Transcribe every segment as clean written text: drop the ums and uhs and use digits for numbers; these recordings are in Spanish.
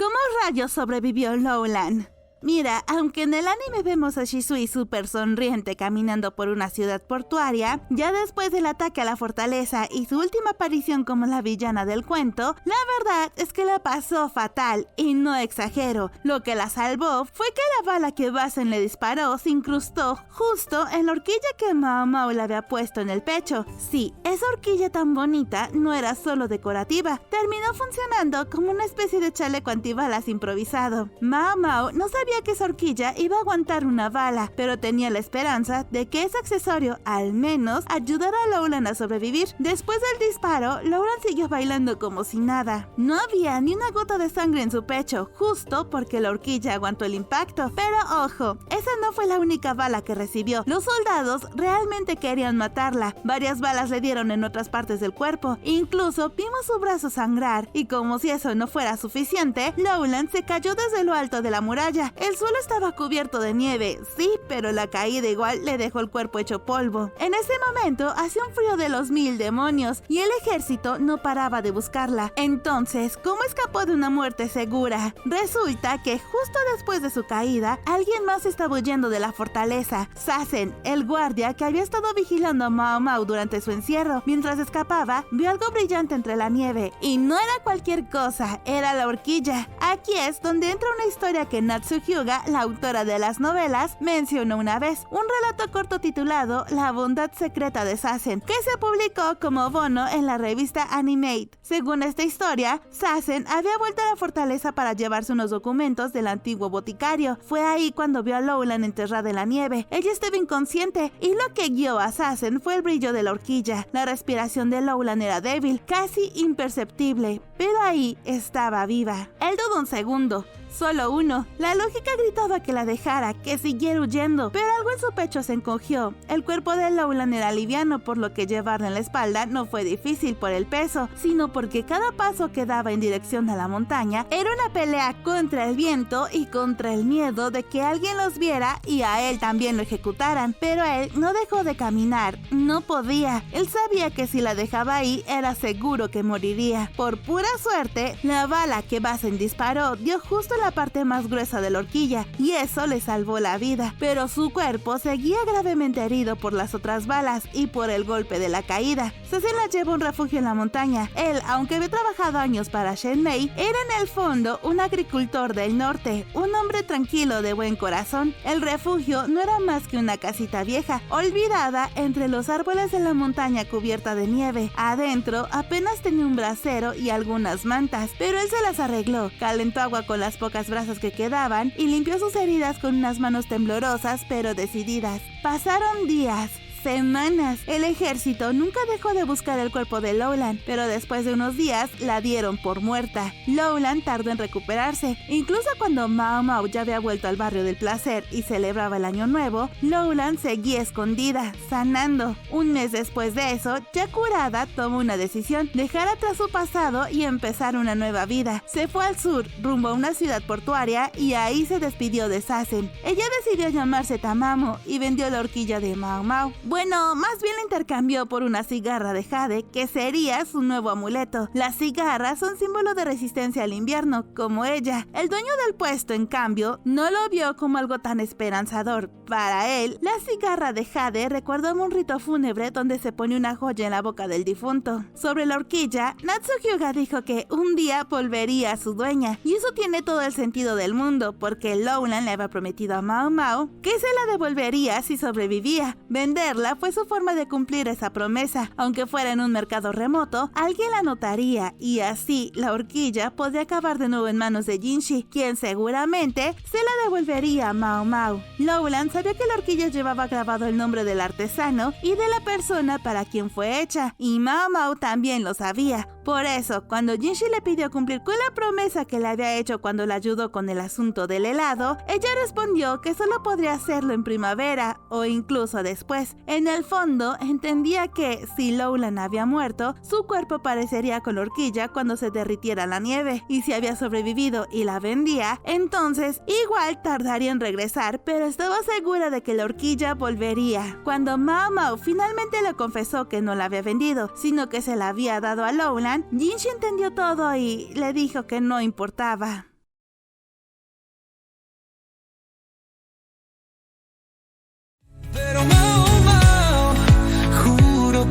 ¿Cómo rayos sobrevivió Lowland? Mira, aunque en el anime vemos a Shisui súper sonriente caminando por una ciudad portuaria, ya después del ataque a la fortaleza y su última aparición como la villana del cuento, la verdad es que la pasó fatal, y no exagero. Lo que la salvó fue que la bala que Basen le disparó se incrustó justo en la horquilla que Mao Mao le había puesto en el pecho. Sí, esa horquilla tan bonita no era solo decorativa, terminó funcionando como una especie de chaleco antibalas improvisado. Mao Mao no sabía que esa horquilla iba a aguantar una bala, pero tenía la esperanza de que ese accesorio al menos ayudara a Lowland a sobrevivir. Después del disparo, Lowland siguió bailando como si nada. No había ni una gota de sangre en su pecho, justo porque la horquilla aguantó el impacto. Pero ojo, esa no fue la única bala que recibió. Los soldados realmente querían matarla. Varias balas le dieron en otras partes del cuerpo. Incluso vimos su brazo sangrar, y como si eso no fuera suficiente, Lowland se cayó desde lo alto de la muralla. El suelo estaba cubierto de nieve, sí, pero la caída igual le dejó el cuerpo hecho polvo. En ese momento hacía un frío de los 1000 demonios y el ejército no paraba de buscarla. Entonces, ¿cómo escapó de una muerte segura? Resulta que justo después de su caída, alguien más estaba huyendo de la fortaleza. Sazen, el guardia que había estado vigilando a Mao Mao durante su encierro. Mientras escapaba, vio algo brillante entre la nieve. Y no era cualquier cosa, era la horquilla. Aquí es donde entra una historia que Natsuki Hyuga, la autora de las novelas, mencionó una vez, un relato corto titulado La bondad secreta de Sazen, que se publicó como bono en la revista Animate. Según esta historia, Sazen había vuelto a la fortaleza para llevarse unos documentos del antiguo boticario. Fue ahí cuando vio a Lowland enterrada en la nieve. Ella estaba inconsciente, y lo que guió a Sazen fue el brillo de la horquilla. La respiración de Lowland era débil, casi imperceptible, pero ahí estaba viva. Él dudó un segundo. Solo uno. La lógica gritaba que la dejara, que siguiera huyendo, pero algo en su pecho se encogió. El cuerpo de Lowland era liviano, por lo que llevarla en la espalda no fue difícil por el peso, sino porque cada paso que daba en dirección a la montaña era una pelea contra el viento y contra el miedo de que alguien los viera y a él también lo ejecutaran. Pero él no dejó de caminar, no podía. Él sabía que si la dejaba ahí era seguro que moriría. Por pura suerte, la bala que Basen disparó dio justo en la parte más gruesa de la horquilla, y eso le salvó la vida, pero su cuerpo seguía gravemente herido por las otras balas y por el golpe de la caída. Sazen la llevó a un refugio en la montaña. Él, aunque había trabajado años para Shenmei, era en el fondo un agricultor del norte, un hombre tranquilo de buen corazón. El refugio no era más que una casita vieja, olvidada entre los árboles de la montaña cubierta de nieve. Adentro apenas tenía un brasero y algunas mantas, pero él se las arregló, calentó agua con las pocas brasas que quedaban y limpió sus heridas con unas manos temblorosas pero decididas. Pasaron días, semanas. El ejército nunca dejó de buscar el cuerpo de Lowland, pero después de unos días la dieron por muerta. Lowland tardó en recuperarse. Incluso cuando Mao Mao ya había vuelto al barrio del placer y celebraba el año nuevo, Lowland seguía escondida, sanando. Un mes después de eso, ya curada, tomó una decisión: dejar atrás su pasado y empezar una nueva vida. Se fue al sur, rumbo a una ciudad portuaria, y ahí se despidió de Sazen. Ella decidió llamarse Tamamo y vendió la horquilla de Mao Mao. Bueno, más bien la intercambió por una cigarra de jade, que sería su nuevo amuleto. Las cigarras son símbolo de resistencia al invierno, como ella. El dueño del puesto, en cambio, no lo vio como algo tan esperanzador. Para él, la cigarra de jade recordaba un rito fúnebre donde se pone una joya en la boca del difunto. Sobre la horquilla, Natsuki Hyuga dijo que un día volvería a su dueña, y eso tiene todo el sentido del mundo, porque Lowland le había prometido a Mao Mao que se la devolvería si sobrevivía. Venderla fue su forma de cumplir esa promesa. Aunque fuera en un mercado remoto, alguien la notaría, y así la horquilla podría acabar de nuevo en manos de Jinshi, quien seguramente se la devolvería a Mao Mao. Lowland sabía que la horquilla llevaba grabado el nombre del artesano y de la persona para quien fue hecha, y Mao Mao también lo sabía. Por eso, cuando Jinshi le pidió cumplir con la promesa que le había hecho cuando la ayudó con el asunto del helado, ella respondió que solo podría hacerlo en primavera o incluso después. En el fondo, entendía que si Lowland había muerto, su cuerpo parecería con la horquilla cuando se derritiera la nieve, y si había sobrevivido y la vendía, entonces igual tardaría en regresar, pero estaba segura de que la horquilla volvería. Cuando Mao Mao finalmente le confesó que no la había vendido, sino que se la había dado a Lowland, Jinshi entendió todo y le dijo que no importaba.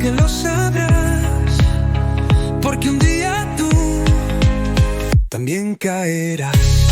que lo sabrás, porque un día tú también caerás.